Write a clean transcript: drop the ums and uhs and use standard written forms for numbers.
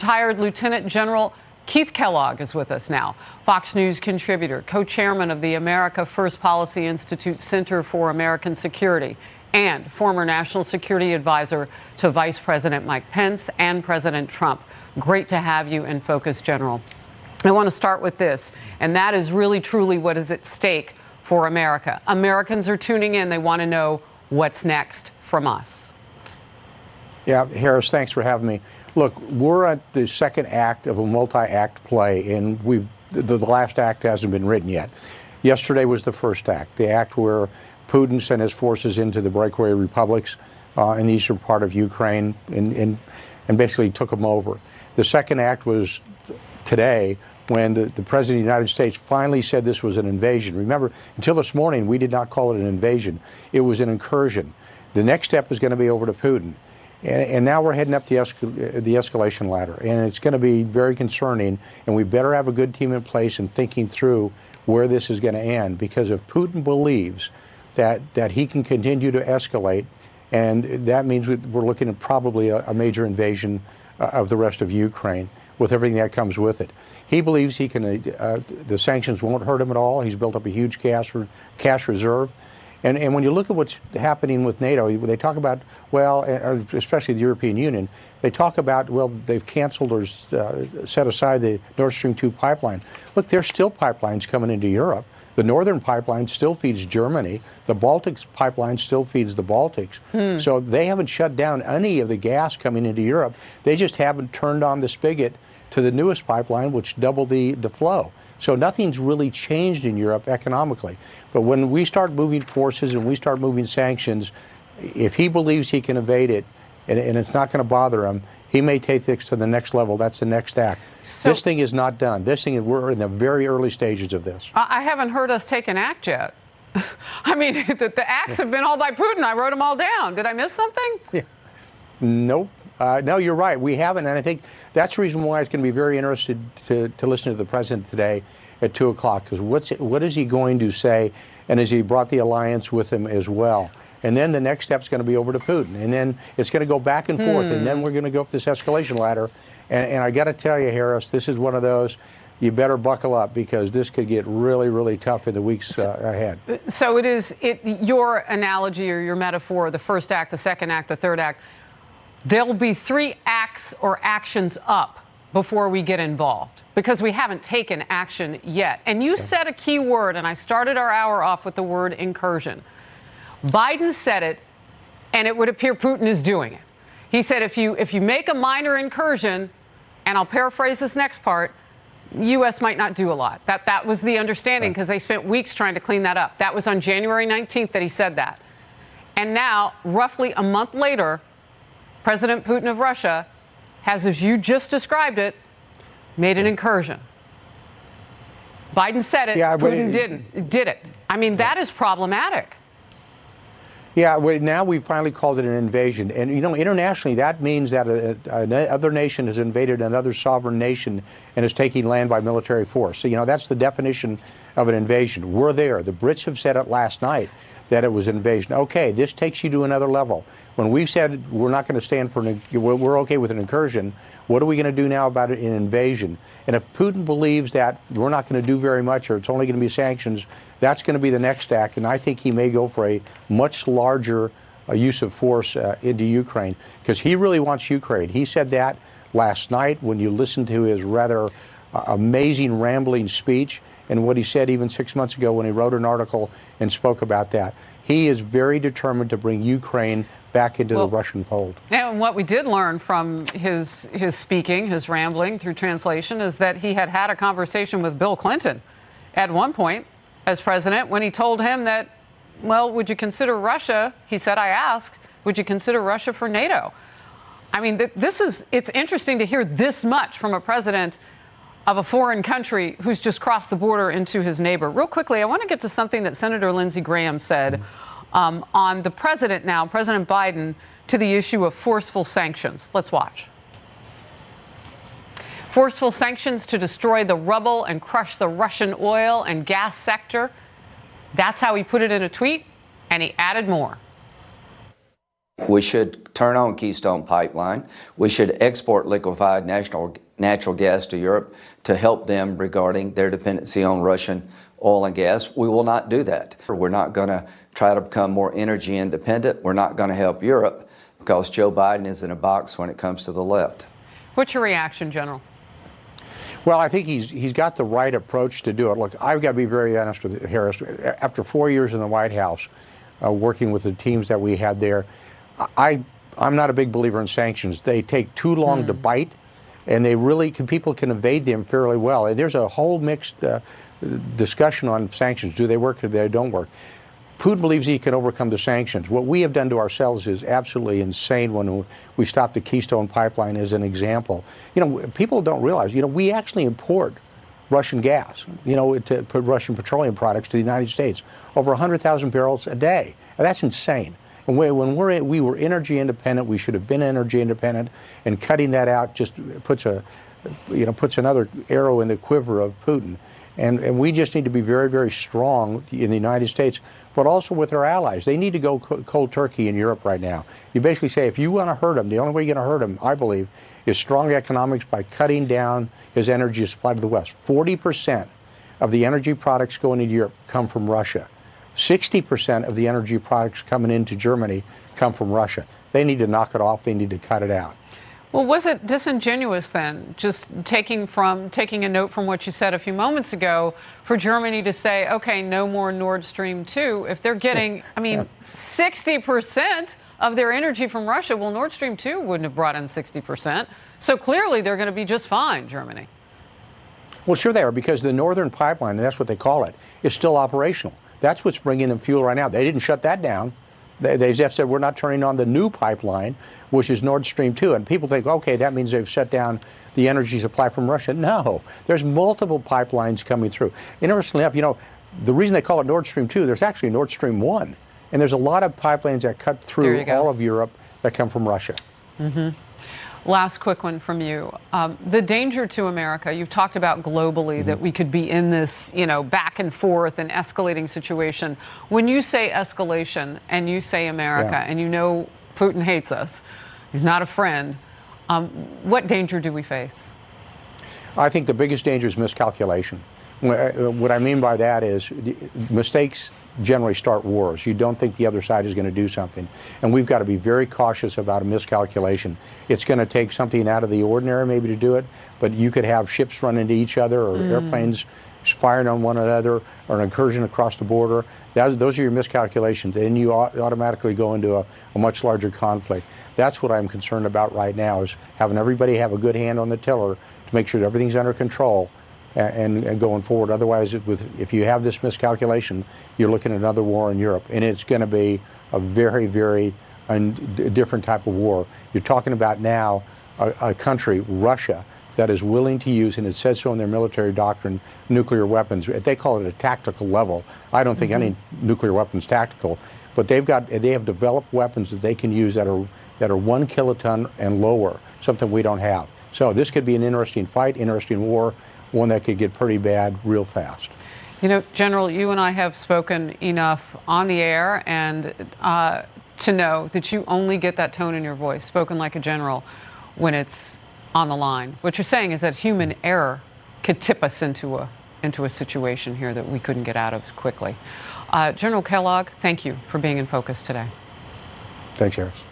Retired Lieutenant General Keith Kellogg is with us now. Fox News contributor, co-chairman of the America First Policy Institute Center for American Security, and former national security advisor to Vice President Mike Pence and President Trump. Great to have you in focus, General. I want to start with this, and that is really truly what is at stake for America. Americans are tuning in. They want to know what's next from us. Yeah, Harris, thanks for having me. Look, we're at the second act of a multi-act play, and the last act hasn't been written yet. Yesterday was the first act, the act where Putin sent his forces into the breakaway republics in the eastern part of Ukraine and basically took them over. The second act was today, when the President of the United States finally said this was an invasion. Remember, until this morning, we did not call it an invasion. It was an incursion. The next step is going to be over to Putin. And now we're heading up the escalation ladder, and it's going to be very concerning, and we better have a good team in place and thinking through where this is going to end, because if Putin believes that he can continue to escalate, and that means we're looking at probably a major invasion of the rest of Ukraine with everything that comes with it. He believes he can, the sanctions won't hurt him at all. He's built up a huge cash reserve. And when you look at what's happening with NATO, they talk about, well, especially the European Union, they talk about, well, they've canceled or set aside the Nord Stream 2 pipeline. Look, there's still pipelines coming into Europe. The northern pipeline still feeds Germany. The Baltics pipeline still feeds the Baltics. So they haven't shut down any of the gas coming into Europe. They just haven't turned on the spigot to the newest pipeline, which doubled the flow. So nothing's really changed in Europe economically. But when we start moving forces and we start moving sanctions, if he believes he can evade it and it's not going to bother him, he may take this to the next level. That's the next act. So, this thing is not done. We're in the very early stages of this. I haven't heard us take an act yet. I mean, the acts have been all by Putin. I wrote them all down. Did I miss something? Yeah. Nope. No, you're right. We haven't, and I think that's the reason why it's going to be very interested to listen to the president today at 2 o'clock, because what is he going to say, and has he brought the alliance with him as well? And then the next step is going to be over to Putin, and then it's going to go back and forth, and then we're going to go up this escalation ladder. And I got to tell you, Harris, this is one of those, you better buckle up, because this could get really, really tough in the weeks ahead. So your analogy or your metaphor, the first act, the second act, the third act, there'll be 3 acts or actions up before we get involved, because we haven't taken action yet. And you said a key word, and I started our hour off with the word incursion. Biden said it, and it would appear Putin is doing it. He said if you make a minor incursion, and I'll paraphrase this next part, U.S. might not do a lot. That was the understanding, because they spent weeks trying to clean that up. That was on January 19th that he said that. And now, roughly a month later, President Putin of Russia has, as you just described it, made an incursion. Biden said it, Putin did it. I mean, that is problematic. Yeah, now we've finally called it an invasion. And, internationally, that means that another nation has invaded another sovereign nation and is taking land by military force. So, that's the definition of an invasion. We're there. The Brits have said it last night that it was an invasion. Okay, this takes you to another level. When we've said we're not going to stand for we're okay with an incursion, what are we going to do now about an invasion? And if Putin believes that we're not going to do very much, or it's only going to be sanctions, that's going to be the next act. And I think he may go for a much larger use of force into Ukraine, because he really wants Ukraine. He said that last night when you listen to his rather amazing, rambling speech, and what he said even 6 months ago when he wrote an article and spoke about that. He is very determined to bring Ukraine back into the Russian fold. And what we did learn from his speaking, his rambling through translation, is that he had a conversation with Bill Clinton at one point as president, when he told him that, well, would you consider Russia? He said, I asked, would you consider Russia for NATO? I mean, it's interesting to hear this much from a president of a foreign country who's just crossed the border into his neighbor. Real quickly, I want to get to something that Senator Lindsey Graham said on the president now, President Biden, to the issue of forceful sanctions. Let's watch. Forceful sanctions to destroy the rubble and crush the Russian oil and gas sector. That's how he put it in a tweet, and he added more. We should turn on Keystone Pipeline. We should export liquefied natural gas to Europe to help them regarding their dependency on Russian oil and gas. We will not do that. We're not going to try to become more energy independent. We're not going to help Europe because Joe Biden is in a box when it comes to the left. What's your reaction, General? Well, I think he's got the right approach to do it. Look, I've got to be very honest with Harris. After 4 years in the White House, working with the teams that we had there, I'm not a big believer in sanctions. They take too long to bite, and people can evade them fairly well. And there's a whole mixed discussion on sanctions. Do they work or they don't work? Putin believes he can overcome the sanctions. What we have done to ourselves is absolutely insane when we stopped the Keystone Pipeline as an example. People don't realize, we actually import Russian gas, to put Russian petroleum products to the United States, over 100,000 barrels a day. And that's insane. And when we were energy independent, we should have been energy independent, and cutting that out just puts another arrow in the quiver of Putin. And we just need to be very, very strong in the United States, but also with our allies. They need to go cold turkey in Europe right now. You basically say, if you want to hurt him, the only way you're going to hurt him, I believe, is strong economics by cutting down his energy supply to the West. 40% of the energy products going into Europe come from Russia. 60% of the energy products coming into Germany come from Russia. They need to knock it off. They need to cut it out. Well, was it disingenuous then, just taking a note from what you said a few moments ago, for Germany to say, okay, no more Nord Stream 2, if they're getting, 60% of their energy from Russia? Well, Nord Stream 2 wouldn't have brought in 60%. So clearly they're going to be just fine, Germany. Well, sure they are, because the Northern Pipeline, and that's what they call it, is still operational. That's what's bringing them fuel right now. They didn't shut that down. They just said, we're not turning on the new pipeline, which is Nord Stream 2. And people think, okay, that means they've shut down the energy supply from Russia. No, there's multiple pipelines coming through. Interestingly enough, the reason they call it Nord Stream 2, there's actually Nord Stream 1. And there's a lot of pipelines that cut through all of Europe that come from Russia. Mm-hmm. Last quick one from you. The danger to America, you've talked about globally that we could be in this, back and forth and escalating situation. When you say escalation and you say America, and Putin hates us, he's not a friend, what danger do we face? I think the biggest danger is miscalculation. What I mean by that is mistakes generally start wars. You don't think the other side is going to do something. And we've got to be very cautious about a miscalculation. It's going to take something out of the ordinary maybe to do it, but you could have ships run into each other or airplanes firing on one another or an incursion across the border. Those are your miscalculations, and you automatically go into a much larger conflict. That's what I'm concerned about right now, is having everybody have a good hand on the tiller to make sure that everything's under control and going forward. Otherwise, if you have this miscalculation, you're looking at another war in Europe, and it's going to be a very, very different type of war. You're talking about now a country, Russia, that is willing to use, and it says so in their military doctrine, nuclear weapons. They call it a tactical level. I don't think any nuclear weapon's tactical, but they have developed weapons that they can use that are 1 kiloton and lower, something we don't have. So this could be an interesting fight, interesting war, one that could get pretty bad real fast. General, you and I have spoken enough on the air and to know that you only get that tone in your voice, spoken like a general, when it's on the line. What you're saying is that human error could tip us into a situation here that we couldn't get out of quickly. General Kellogg, thank you for being in focus today. Thanks, Harris.